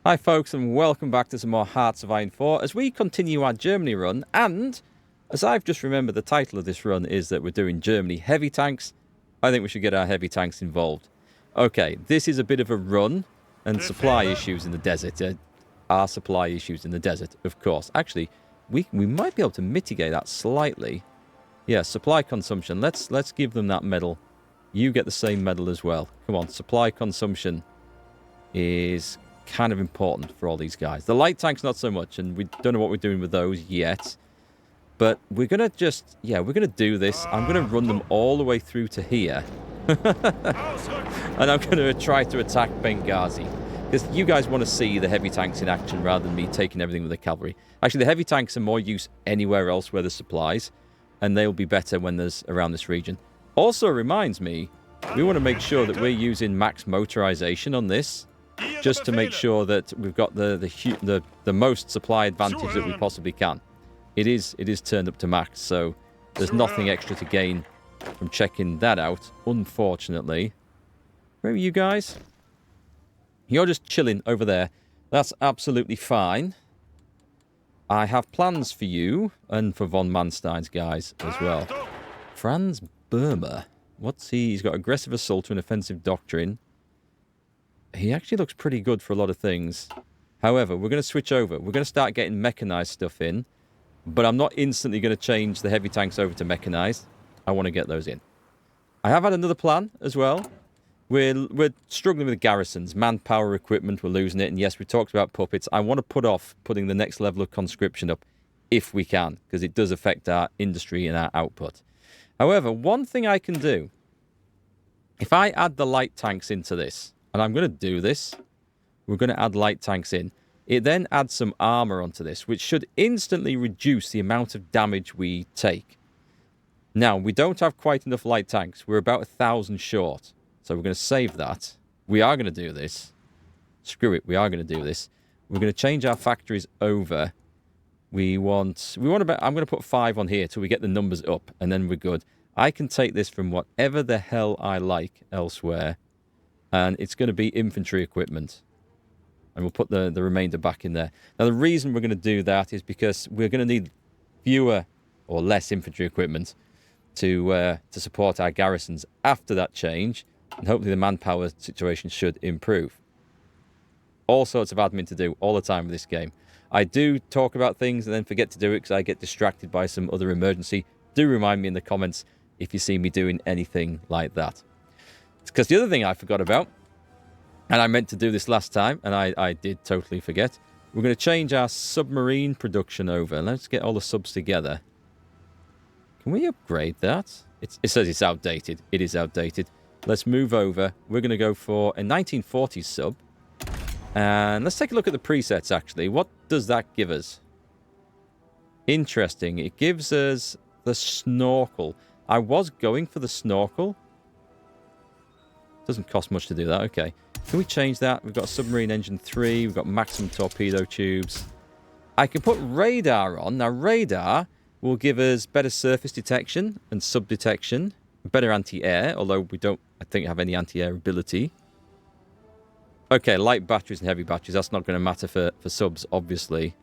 Hi folks, and welcome back to some more Hearts of Iron 4 as we continue our Germany run. And as I've just remembered, the title of this run is that we're doing Germany heavy tanks. I think we should get our heavy tanks involved. Okay, this is a bit of a run and supply issues in the desert. Our supply issues in the desert, of course. Actually, we might be able to mitigate that slightly. Yeah, supply consumption. Let's give them that medal. You get the same medal as well. Come on, supply consumption is kind of important for all these guys. The light tanks not so much, and we don't know what we're doing with those yet. But we're going to just, we're going to do this. I'm going to run them all the way through to here. And I'm going to try to attack Benghazi. Because you guys want to see the heavy tanks in action rather than me taking everything with the cavalry. Actually, the heavy tanks are more use anywhere else where there's supplies. And they'll be better when there's around this region. Also reminds me, we want to make sure that we're using max motorization on this. Just to make sure that we've got the most supply advantage that we possibly can. It is turned up to max, so there's nothing extra to gain from checking that out, unfortunately. Where are you guys? You're just chilling over there. That's absolutely fine. I have plans for you and for von Manstein's guys as well. Franz Burma. What's he? He's got aggressive assault and offensive doctrine. He actually looks pretty good for a lot of things. However, we're going to switch over. We're going to start getting mechanized stuff in. But I'm not instantly going to change the heavy tanks over to mechanized. I want to get those in. I have had another plan as well. We're struggling with garrisons. Manpower, equipment, we're losing it. And yes, we talked about puppets. I want to put off putting the next level of conscription up if we can. Because it does affect our industry and our output. However, one thing I can do. If I add the light tanks into this. And I'm going to do this. We're going to add light tanks in. It then adds some armor onto this, which should instantly reduce the amount of damage we take. Now, we don't have quite enough light tanks. We're about 1,000 short. So we're going to save that. We are going to do this. Screw it, we are going to do this. We're going to change our factories over. We want about, I'm going to put 5 on here till we get the numbers up, and then we're good. I can take this from whatever the hell I like elsewhere. And it's going to be infantry equipment. And we'll put the remainder back in there. Now, the reason we're going to do that is because we're going to need fewer or less infantry equipment to support our garrisons after that change. And hopefully the manpower situation should improve. All sorts of admin to do all the time with this game. I do talk about things and then forget to do it because I get distracted by some other emergency. Do remind me in the comments if you see me doing anything like that. Because the other thing I forgot about, and I meant to do this last time, and I did totally forget, we're going to change our submarine production over. Let's get all the subs together. Can we upgrade that? It says it's outdated. It is outdated. Let's move over. We're going to go for a 1940s sub. And let's take a look at the presets, actually. What does that give us? Interesting. It gives us the snorkel. I was going for the snorkel. Doesn't cost much to do that. Okay. Can we change that? We've got submarine engine 3. We've got maximum torpedo tubes. I can put radar on. Now, radar will give us better surface detection and sub detection. Better anti-air, although we don't, I think, have any anti-air ability. Okay, light batteries and heavy batteries. That's not going to matter for subs, obviously.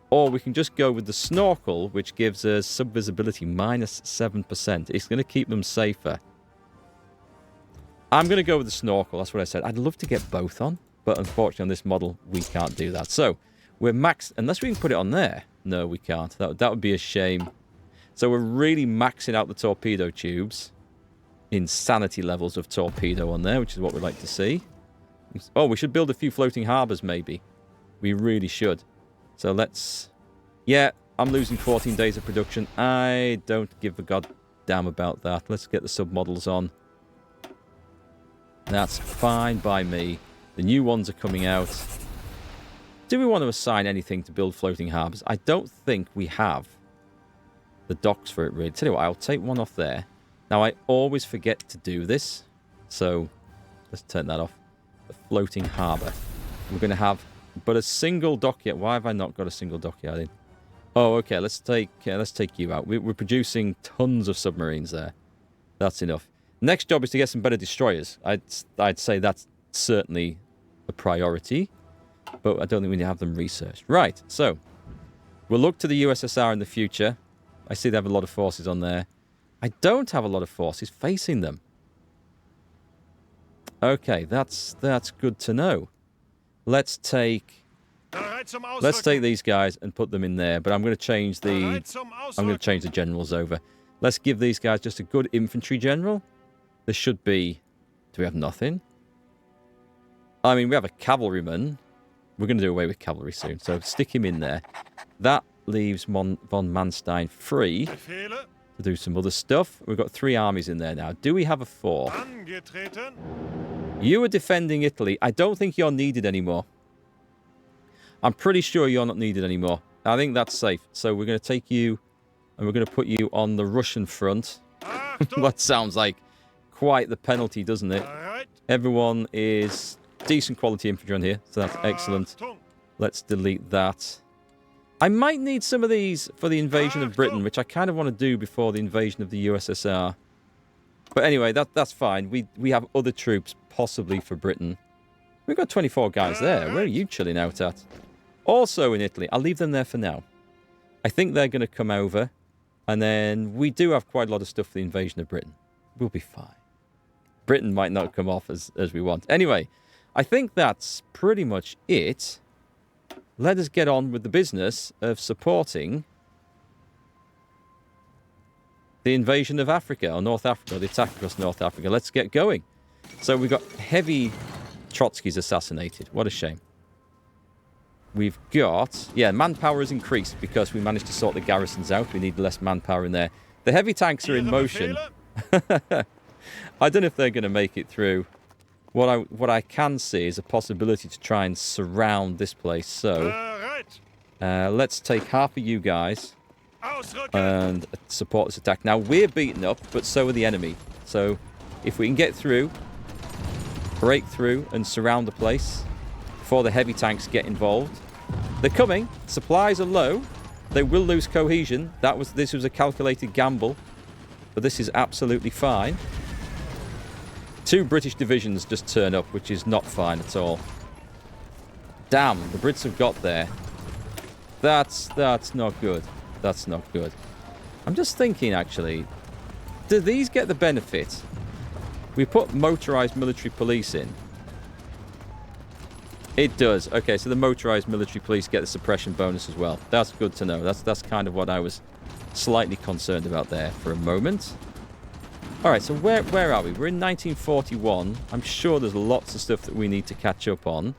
Or we can just go with the snorkel, which gives us sub visibility minus 7%. It's going to keep them safer. I'm going to go with the snorkel. That's what I said. I'd love to get both on. But unfortunately, on this model, we can't do that. So, we're maxed. Unless we can put it on there. No, we can't. That would be a shame. So, we're really maxing out the torpedo tubes. Insanity levels of torpedo on there, which is what we'd like to see. Oh, we should build a few floating harbours, maybe. We really should. So, let's... Yeah, I'm losing 14 days of production. I don't give a goddamn about that. Let's get the sub-models on. That's fine by me. The new ones are coming out. Do we want to assign anything to build floating harbours? I don't think we have the docks for it, really. Tell you what, I'll take one off there. Now, I always forget to do this. So, let's turn that off. The floating harbour. We're going to have but a single dockyard. Why have I not got a single dockyard in? Oh, okay. Let's take you out. We're producing tons of submarines there. That's enough. Next job is to get some better destroyers. I'd say that's certainly a priority. But I don't think we need to have them researched. Right, so we'll look to the USSR in the future. I see they have a lot of forces on there. I don't have a lot of forces facing them. Okay, that's good to know. Let's take these guys and put them in there. But I'm going to change the generals over. Let's give these guys just a good infantry general. There should be. Do we have nothing? I mean, we have a cavalryman. We're going to do away with cavalry soon, so stick him in there. That leaves von Manstein free to do some other stuff. We've got 3 armies in there now. Do we have a 4? You are defending Italy. I don't think you're needed anymore. I'm pretty sure you're not needed anymore. I think that's safe. So we're going to take you and we're going to put you on the Russian front. That sounds like quite the penalty, doesn't it? Everyone is decent quality infantry on here, so that's excellent. Let's delete that. I might need some of these for the invasion of Britain, which I kind of want to do before the invasion of the USSR. But anyway, that's fine. We have other troops possibly for Britain. We've got 24 guys there. Where are you chilling out at? Also in Italy. I'll leave them there for now. I think they're going to come over. And then we do have quite a lot of stuff for the invasion of Britain. We'll be fine. Britain might not come off as we want. Anyway, I think that's pretty much it. Let us get on with the business of supporting the invasion of Africa, or North Africa, or the attack across North Africa. Let's get going. So we've got heavy Trotsky's assassinated. What a shame. We've got... Yeah, manpower has increased because we managed to sort the garrisons out. We need less manpower in there. The heavy tanks are in motion. I don't know if they're going to make it through. What I can see is a possibility to try and surround this place. So let's take half of you guys and support this attack. Now, we're beaten up, but so are the enemy. So if we can get through, break through and surround the place before the heavy tanks get involved. They're coming. Supplies are low. They will lose cohesion. This was a calculated gamble, but this is absolutely fine. 2 British divisions just turn up, which is not fine at all. Damn, the Brits have got there. That's not good. That's not good. I'm just thinking, actually, do these get the benefit? We put motorized military police in. It does. Okay, so the motorized military police get the suppression bonus as well. That's good to know. That's kind of what I was slightly concerned about there for a moment. All right, so where are we? We're in 1941. I'm sure there's lots of stuff that we need to catch up on.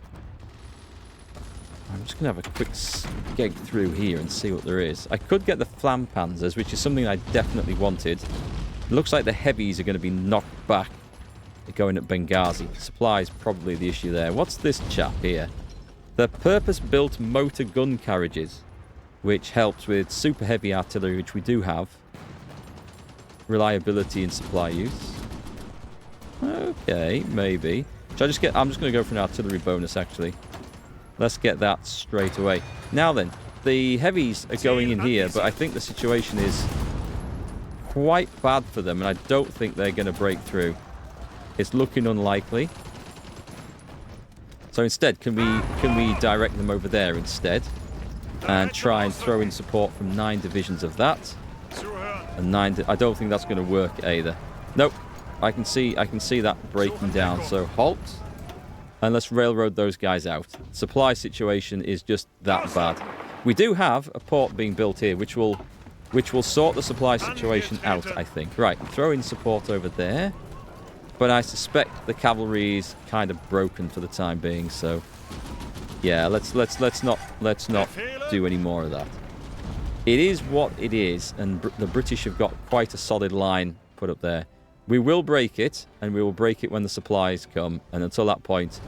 I'm just going to have a quick skeg through here and see what there is. I could get the Flampanzers, which is something I definitely wanted. It looks like the heavies are going to be knocked back going at Benghazi. Supply is probably the issue there. What's this chap here? The purpose-built motor gun carriages, which helps with super heavy artillery, which we do have. Reliability and supply use. Okay, maybe. Should I just get... I'm just going to go for an artillery bonus, actually. Let's get that straight away. Now then, the heavies are going in here, but I think the situation is quite bad for them, and I don't think they're going to break through. It's looking unlikely. So instead, can we direct them over there instead? And try and throw in support from 9 divisions of that. And 9... I don't think that's going to work either. Nope. I can see that breaking down. So halt. And let's railroad those guys out. Supply situation is just that bad. We do have a port being built here, which will sort the supply situation out, I think. Right, throw in support over there. But I suspect the cavalry is kind of broken for the time being, so yeah, let's not do any more of that. It is what it is, and the British have got quite a solid line put up there. We will break it, and we will break it when the supplies come, and until that point,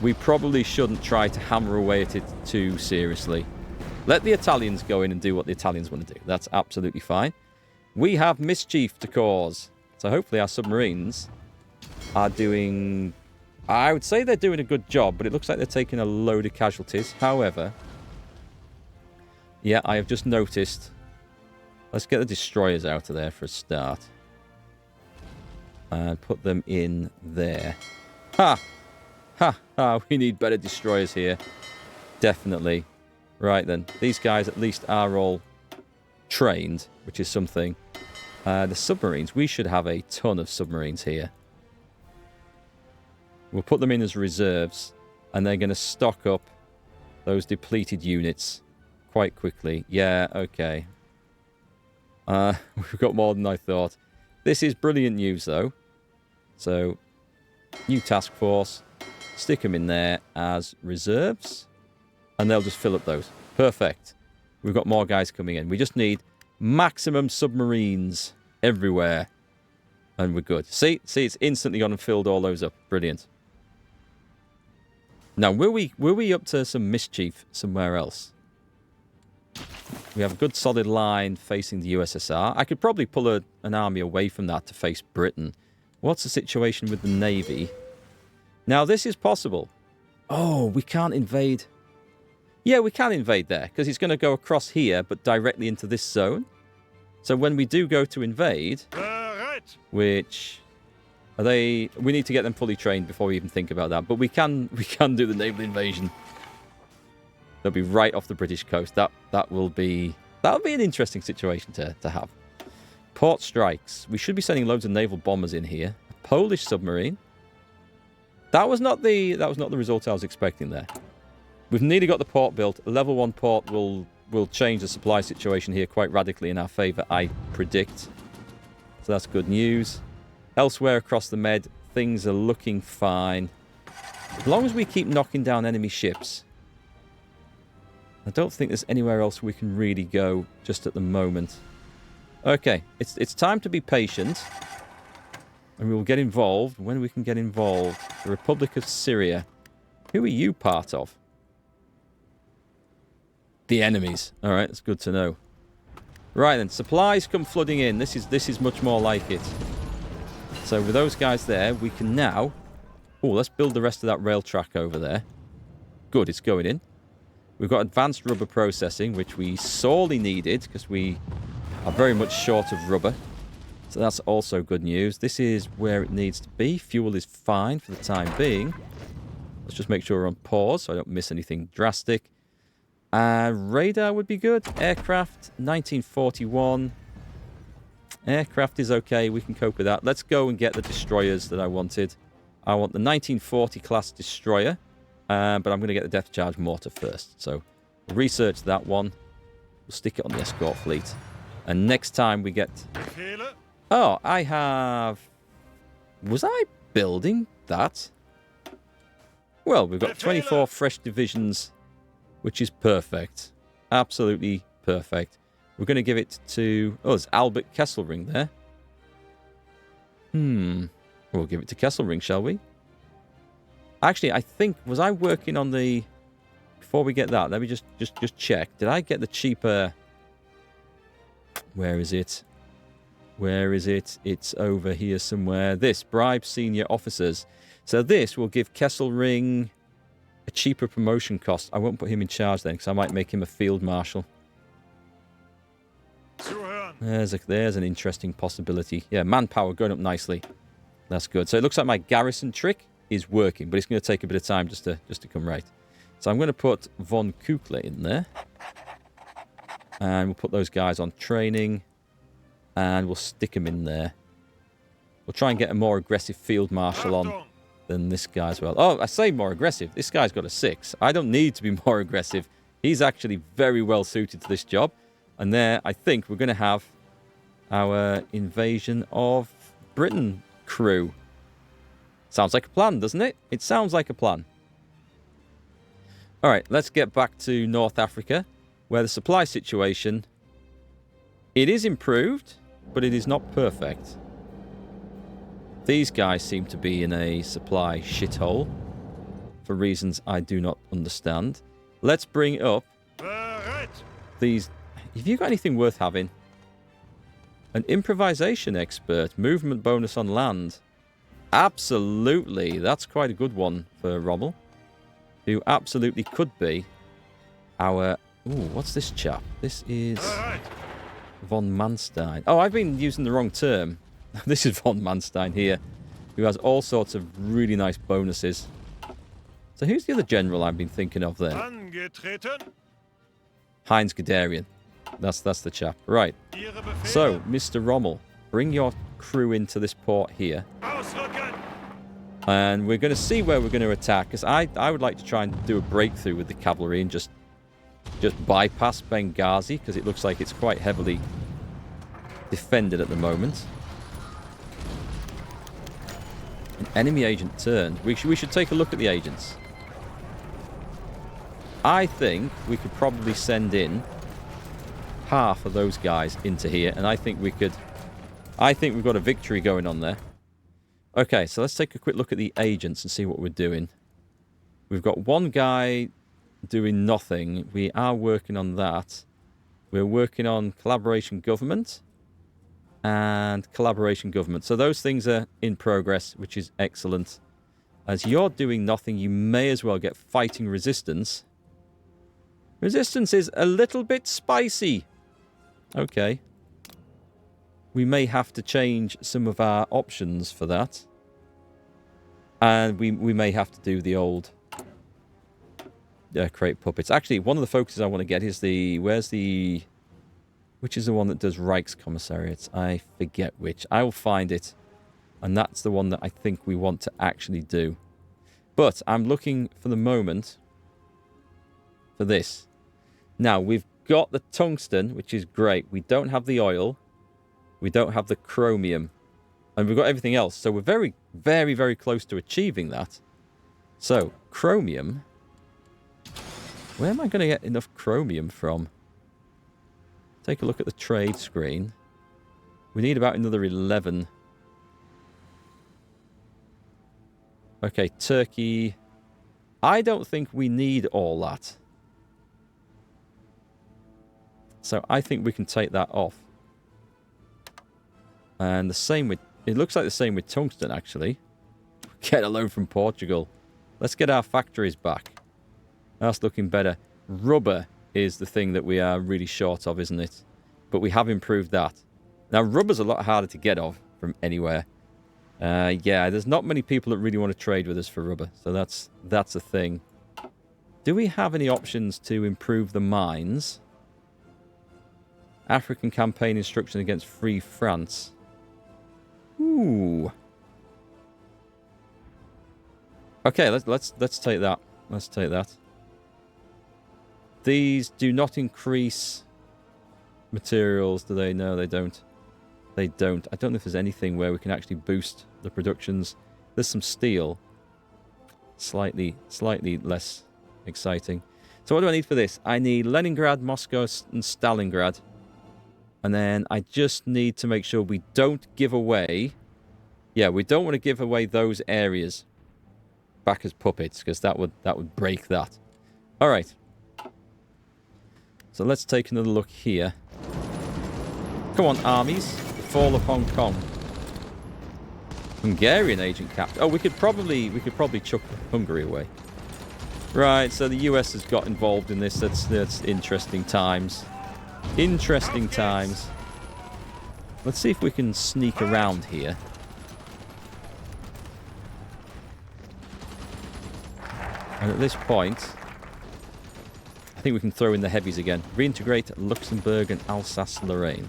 we probably shouldn't try to hammer away at it too seriously. Let the Italians go in and do what the Italians want to do. That's absolutely fine. We have mischief to cause, so hopefully our submarines are doing... I would say they're doing a good job, but it looks like they're taking a load of casualties. However, yeah, I have just noticed. Let's get the destroyers out of there for a start. And put them in there. Ha! Ha! We need better destroyers here. Definitely. Right then. These guys at least are all trained, which is something. The submarines. We should have a ton of submarines here. We'll put them in as reserves, and they're going to stock up those depleted units quite quickly. Yeah, okay. We've got more than I thought. This is brilliant news, though. So, new task force. Stick them in there as reserves, and they'll just fill up those. Perfect. We've got more guys coming in. We just need maximum submarines everywhere, and we're good. See, it's instantly gone and filled all those up. Brilliant. Now, were we up to some mischief somewhere else? We have a good solid line facing the USSR. I could probably pull an army away from that to face Britain. What's the situation with the Navy? Now, this is possible. Oh, we can't invade. Yeah, we can invade there, because it's going to go across here, but directly into this zone. So when we do go to invade, which... we need to get them fully trained before we even think about that. But we can do the naval invasion. They'll be right off the British coast. That'll be an interesting situation to have. Port strikes. We should be sending loads of naval bombers in here. A Polish submarine. That was not the result I was expecting there. We've nearly got the port built. A level 1 port will change the supply situation here quite radically in our favour, I predict. So that's good news. Elsewhere across the Med, things are looking fine. As long as we keep knocking down enemy ships. I don't think there's anywhere else we can really go just at the moment. Okay, it's time to be patient. And we will get involved when we can get involved. The Republic of Syria. Who are you part of? The enemies. Alright, that's good to know. Right then, supplies come flooding in. This is much more like it. So with those guys there, we can now... Oh, let's build the rest of that rail track over there. Good, it's going in. We've got advanced rubber processing, which we sorely needed, because we are very much short of rubber. So that's also good news. This is where it needs to be. Fuel is fine for the time being. Let's just make sure we're on pause so I don't miss anything drastic. Radar would be good. Aircraft, 1941. Aircraft is okay. We can cope with that. Let's go and get the destroyers that I wanted. I want the 1940 class destroyer. But I'm going to get the Depth Charge mortar first. So research that one. We'll stick it on the escort fleet. And next time we get... Oh, I have... Was I building that? Well, we've got 24 fresh divisions, which is perfect. Absolutely perfect. We're going to give it to... Oh, there's Albert Kesselring there. We'll give it to Kesselring, shall we? Actually, I think... Was I working on the... Before we get that, let me just check. Did I get the cheaper... Where is it? Where is it? It's over here somewhere. This, bribe senior officers. So this will give Kesselring a cheaper promotion cost. I won't put him in charge then, because I might make him a field marshal. There's an interesting possibility. Yeah, manpower going up nicely. That's good. So it looks like my garrison trick is working, but it's going to take a bit of time just to come right. So I'm going to put von Kukla in there. And we'll put those guys on training. And we'll stick them in there. We'll try and get a more aggressive field marshal on than this guy as well. Oh, I say more aggressive. This guy's got a 6. I don't need to be more aggressive. He's actually very well suited to this job. And there, I think we're going to have our invasion of Britain crew. Sounds like a plan, doesn't it? It sounds like a plan. All right, let's get back to North Africa, where the supply situation, it is improved, but it is not perfect. These guys seem to be in a supply shithole for reasons I do not understand. Let's bring up these. Have you got anything worth having? An improvisation expert, movement bonus on land. Absolutely, that's quite a good one for Rommel, who absolutely could be our... Ooh, what's this chap? This is von Manstein. Oh, I've been using the wrong term. This is von Manstein here, who has all sorts of really nice bonuses. So who's the other general I've been thinking of there? Angetreten. Heinz Guderian. That's the chap. Right. Ihre Befehle. So, Mr. Rommel, bring your crew into this port here. Ausrücken. And we're going to see where we're going to attack. Because I would like to try and do a breakthrough with the cavalry and just bypass Benghazi. Because it looks like it's quite heavily defended at the moment. An enemy agent turned. We should take a look at the agents. I think we could probably send in half of those guys into here. And I think we've got a victory going on there. Okay, so let's take a quick look at the agents and see what we're doing. We've got one guy doing nothing. We are working on that. We're working on collaboration government and collaboration government. So those things are in progress, which is excellent. As you're doing nothing, you may as well get fighting resistance. Resistance is a little bit spicy. Okay. We may have to change some of our options for that. And we may have to do the old create puppets. Actually, one of the focuses I want to get is which is the one that does Reichskommissariats? I forget which. I will find it. And that's the one that I think we want to actually do. But I'm looking for the moment for this. Now, we've got the tungsten, which is great. We don't have the oil. We don't have the chromium. And we've got everything else. So we're very, very, very close to achieving that. So, chromium. Where am I going to get enough chromium from? Take a look at the trade screen. We need about another 11. Okay, Turkey. I don't think we need all that. So I think we can take that off. And the same with... It looks like the same with tungsten, actually. Get a loan from Portugal. Let's get our factories back. That's looking better. Rubber is the thing that we are really short of, isn't it? But we have improved that. Now, rubber's a lot harder to get of from anywhere. Yeah, there's not many people that really want to trade with us for rubber. So that's a thing. Do we have any options to improve the mines? African campaign instruction against Free France. Ooh. Okay, let's take that. Let's take that. These do not increase materials, do they? No, they don't. They don't. I don't know if there's anything where we can actually boost the productions. There's some steel. Slightly less exciting. So what do I need for this? I need Leningrad, Moscow, and Stalingrad. And then I just need to make sure we don't give away... Yeah, we don't want to give away those areas back as puppets, because that would break that. All right. So let's take another look here. Come on, armies. The fall of Hong Kong. Hungarian agent captain. Oh, we could probably chuck Hungary away. Right, so the US has got involved in this. That's interesting times. Interesting times. Let's see if we can sneak around here. And at this point, I think we can throw in the heavies again. Reintegrate Luxembourg and Alsace-Lorraine.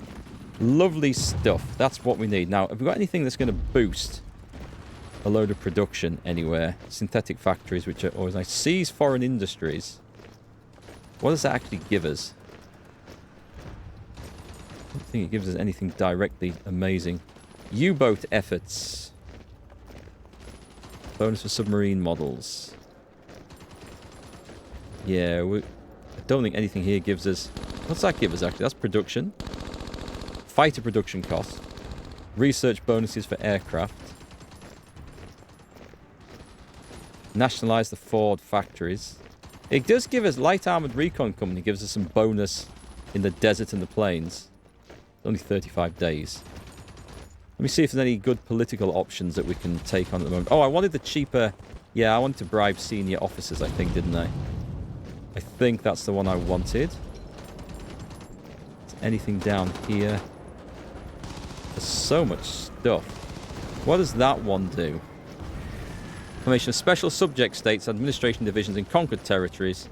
Lovely stuff. That's what we need. Now, have we got anything that's going to boost a load of production anywhere? Synthetic factories, which are always nice. Seize foreign industries. What does that actually give us? I don't think it gives us anything directly amazing. U-boat efforts. Bonus for submarine models. Yeah, I don't think anything here gives us... What's that give us, actually? That's production. Fighter production costs. Research bonuses for aircraft. Nationalise the Ford factories. It does give us... Light Armoured Recon Company gives us some bonus in the desert and the plains. It's only 35 days. Let me see if there's any good political options that we can take on at the moment. Oh, I wanted the cheaper... Yeah, I wanted to bribe senior officers, I think, didn't I? I think that's the one I wanted. Is anything down here? There's so much stuff. What does that one do? Formation of special subject states, administration divisions in conquered territories,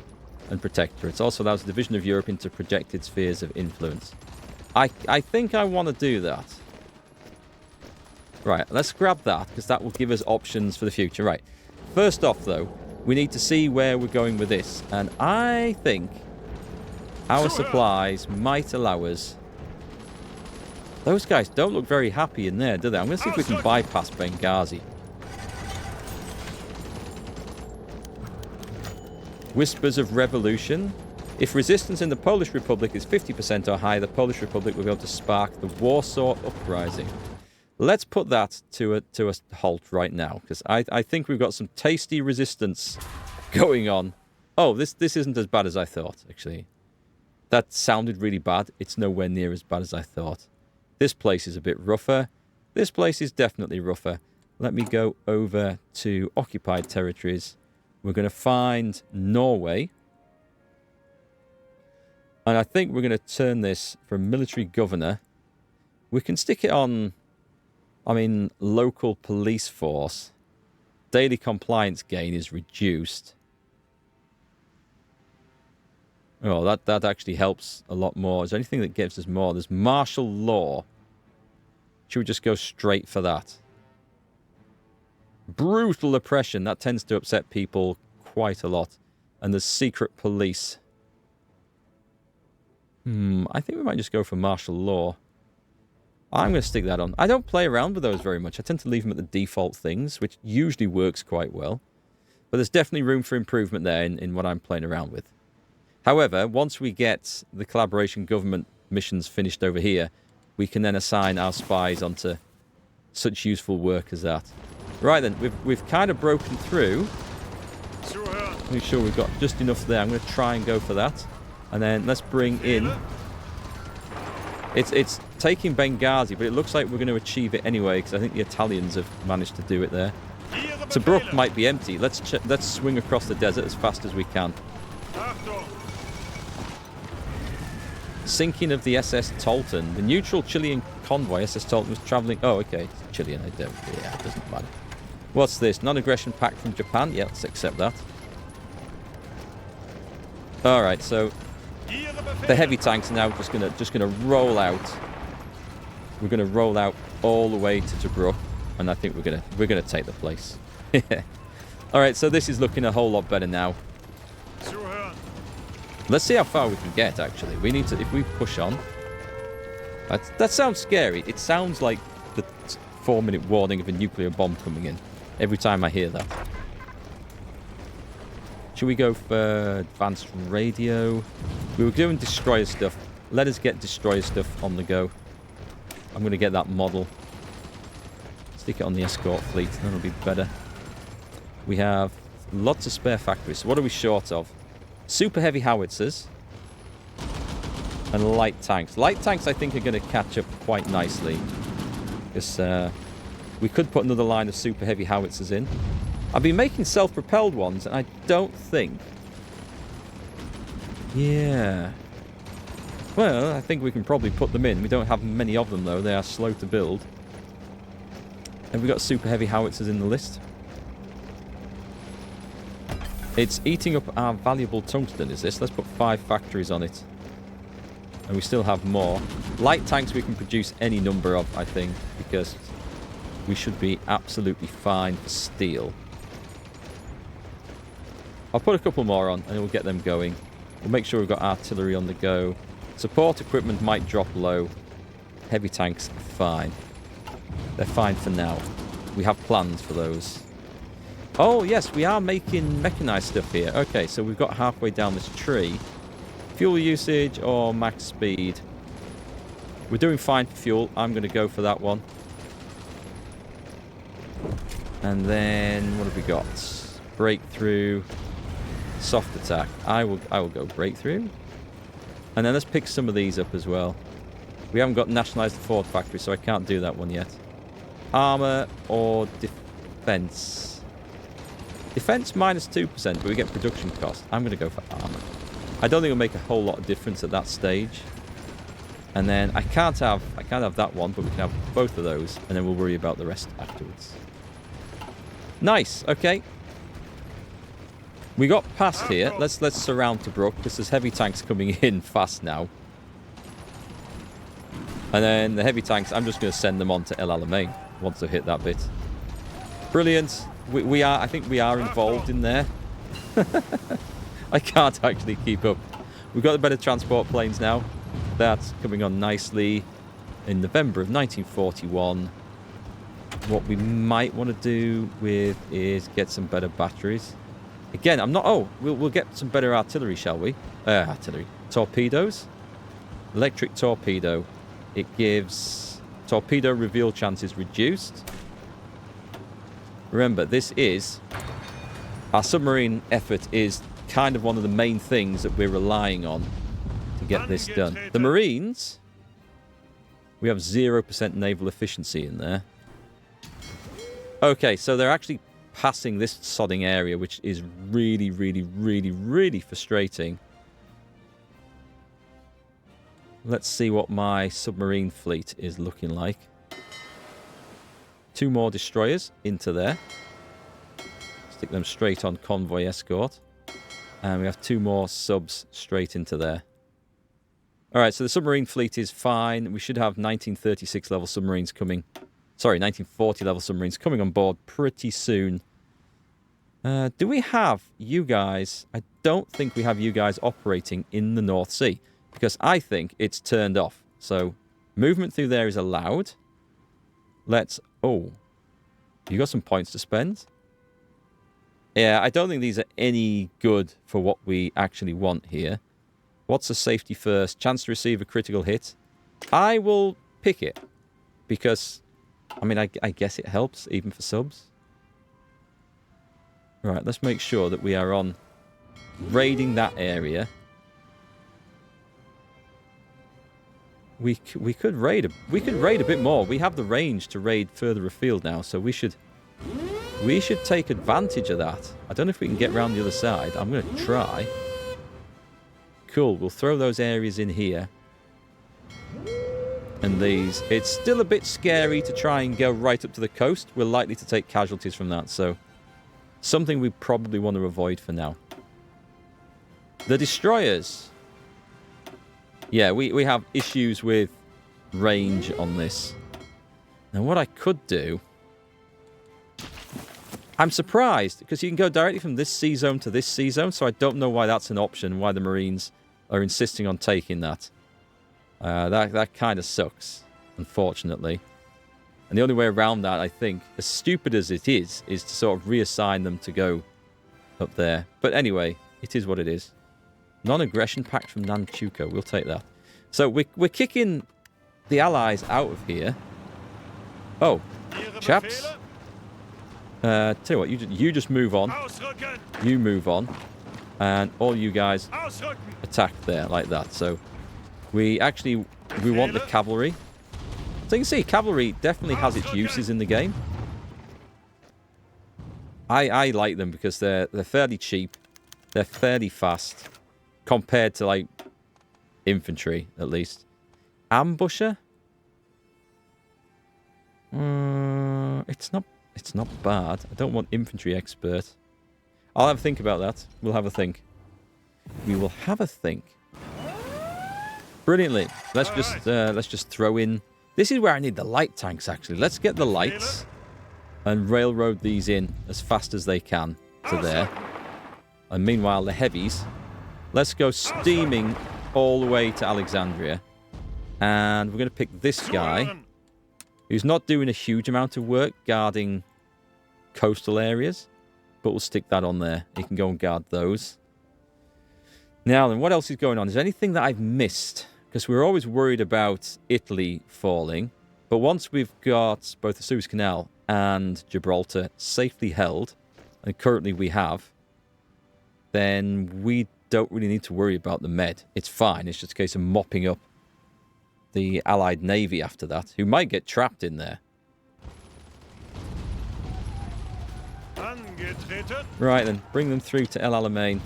and protectorates. Also allows the division of Europe into projected spheres of influence. I think I want to do that. Right, let's grab that, because that will give us options for the future. Right, first off, though, we need to see where we're going with this. And I think our supplies might allow us... Those guys don't look very happy in there, do they? I'm going to see if we can bypass Benghazi. Whispers of revolution. If resistance in the Polish Republic is 50% or higher, the Polish Republic will be able to spark the Warsaw Uprising. Let's put that to a halt right now, because I think we've got some tasty resistance going on. Oh, this isn't as bad as I thought, actually. That sounded really bad. It's nowhere near as bad as I thought. This place is a bit rougher. This place is definitely rougher. Let me go over to occupied territories. We're going to find Norway. And I think we're going to turn this from military governor. We can stick it on, I mean, local police force. Daily compliance gain is reduced. Oh, that actually helps a lot more. Is there anything that gives us more? There's martial law. Should we just go straight for that? Brutal oppression. That tends to upset people quite a lot. And there's secret police. I think we might just go for martial law. I'm going to stick that on. I don't play around with those very much. I tend to leave them at the default things, which usually works quite well. But there's definitely room for improvement there in what I'm playing around with. However, once we get the collaboration government missions finished over here, we can then assign our spies onto such useful work as that. Right then, we've kind of broken through. Make sure we've got just enough there. I'm going to try and go for that. And then let's bring in... It's taking Benghazi, but it looks like we're going to achieve it anyway, because I think the Italians have managed to do it there. Tobruk might be empty. Let's swing across the desert as fast as we can. Sinking of the SS Tolton. The neutral Chilean convoy SS Tolton was travelling... Oh, okay. It's Chilean, I don't... Yeah, it doesn't matter. What's this? Non-aggression pact from Japan? Yeah, let's accept that. Alright, so... the heavy tanks are now just gonna roll out. We're gonna roll out all the way to Tobruk, and I think we're gonna take the place. Alright, so this is looking a whole lot better now. Let's see how far we can get, actually. We need to... If we push on... That sounds scary. It sounds like the 4-minute warning of a nuclear bomb coming in. Every time I hear that. Should we go for advanced radio? We were doing destroyer stuff. Let us get destroyer stuff on the go. I'm going to get that model. Stick it on the escort fleet. That'll be better. We have lots of spare factories. So what are we short of? Super heavy howitzers and light tanks. Light tanks, I think, are going to catch up quite nicely, because we could put another line of super heavy howitzers in. I've been making self-propelled ones, and I don't think... Yeah. Well, I think we can probably put them in. We don't have many of them, though. They are slow to build. Have we got super heavy howitzers in the list? It's eating up our valuable tungsten, is this? Let's put 5 factories on it. And we still have more. Light tanks we can produce any number of, I think, because we should be absolutely fine for steel. I'll put a couple more on, and we'll get them going. We'll make sure we've got artillery on the go. Support equipment might drop low. Heavy tanks, fine. They're fine for now. We have plans for those. Oh, yes, we are making mechanized stuff here. Okay, so we've got halfway down this tree. Fuel usage or max speed? We're doing fine for fuel. I'm going to go for that one. And then, what have we got? Breakthrough. Soft attack. I will go breakthrough. And then let's pick some of these up as well. We haven't got nationalized the Ford factory, so I can't do that one yet. Armor or defense? Defense minus 2%, but we get production cost. I'm going to go for armor. I don't think it'll make a whole lot of difference at that stage. And then I can't have that one, but we can have both of those, and then we'll worry about the rest afterwards. Nice. Okay. We got past here. Let's surround Tobruk because there's heavy tanks coming in fast now. And then the heavy tanks, I'm just going to send them on to El Alamein once they've hit that bit. Brilliant. I think we are involved in there. I can't actually keep up. We've got the better transport planes now. That's coming on nicely. In November of 1941. What we might want to do with is get some better batteries. Again, I'm not... Oh, we'll get some better artillery, shall we? Artillery. Torpedoes. Electric torpedo. It gives torpedo reveal chances reduced. Remember, this is... Our submarine effort is kind of one of the main things that we're relying on to get this done. The Marines... We have 0% naval efficiency in there. Okay, so they're actually passing this sodding area, which is really, really, really, really frustrating. Let's see what my submarine fleet is looking like. 2 more destroyers into there. Stick them straight on convoy escort. And we have 2 more subs straight into there. Alright, so the submarine fleet is fine. We should have 1936 level submarines coming. Sorry, 1940 level submarines coming on board pretty soon. Do we have you guys? I don't think we have you guys operating in the North Sea. Because I think it's turned off. So, movement through there is allowed. Let's... Oh. You got some points to spend? Yeah, I don't think these are any good for what we actually want here. What's the safety first? Chance to receive a critical hit. I will pick it. Because, I mean, I guess it helps, even for subs. Right, let's make sure that we are on raiding that area. We could raid a bit more. We have the range to raid further afield now, so we should take advantage of that. I don't know if we can get around the other side. I'm going to try. Cool, we'll throw those areas in here. And these. It's still a bit scary to try and go right up to the coast. We're likely to take casualties from that, so something we probably want to avoid for now. The destroyers. Yeah, we have issues with range on this. Now, what I could do... I'm surprised, because you can go directly from this sea zone to this sea zone, so I don't know why that's an option, why the Marines are insisting on taking that. That kind of sucks, unfortunately. And the only way around that, I think, as stupid as it is to sort of reassign them to go up there. But anyway, it is what it is. Non-aggression pact from Nanchuko. We'll take that. So we're kicking the Allies out of here. Oh, chaps. Tell you what, you just move on. You move on. And all you guys attack there like that. So we want the cavalry. So you can see, cavalry definitely has its uses in the game. I like them because they're fairly cheap. They're fairly fast. Compared to, like, infantry, at least. Ambusher? It's not bad. I don't want infantry expert. I'll have a think about that. We'll have a think. We will have a think. Brilliantly. Let's just throw in... This is where I need the light tanks, actually. Let's get the lights and railroad these in as fast as they can to there. And meanwhile, the heavies... Let's go steaming all the way to Alexandria. And we're going to pick this guy, who's not doing a huge amount of work guarding coastal areas. But we'll stick that on there. He can go and guard those. Now then, what else is going on? Is there anything that I've missed? Because we're always worried about Italy falling. But once we've got both the Suez Canal and Gibraltar safely held, and currently we have, then we don't really need to worry about the Med. It's fine. It's just a case of mopping up the Allied Navy after that, who might get trapped in there. Right then, bring them through to El Alamein.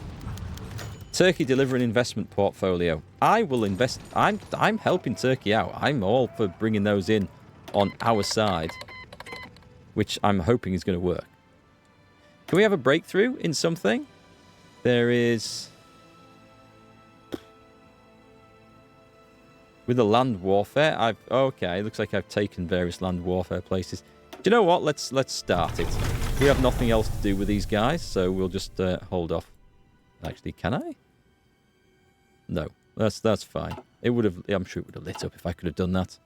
Turkey deliver an investment portfolio. I will invest. I'm helping Turkey out. I'm all for bringing those in on our side, which I'm hoping is going to work. Can we have a breakthrough in something? There is... With the land warfare, okay, looks like I've taken various land warfare places. Do you know what? Let's start it. We have nothing else to do with these guys, so we'll just hold off. Actually, can I? No, that's fine. It would have. I'm sure it would have lit up if I could have done that.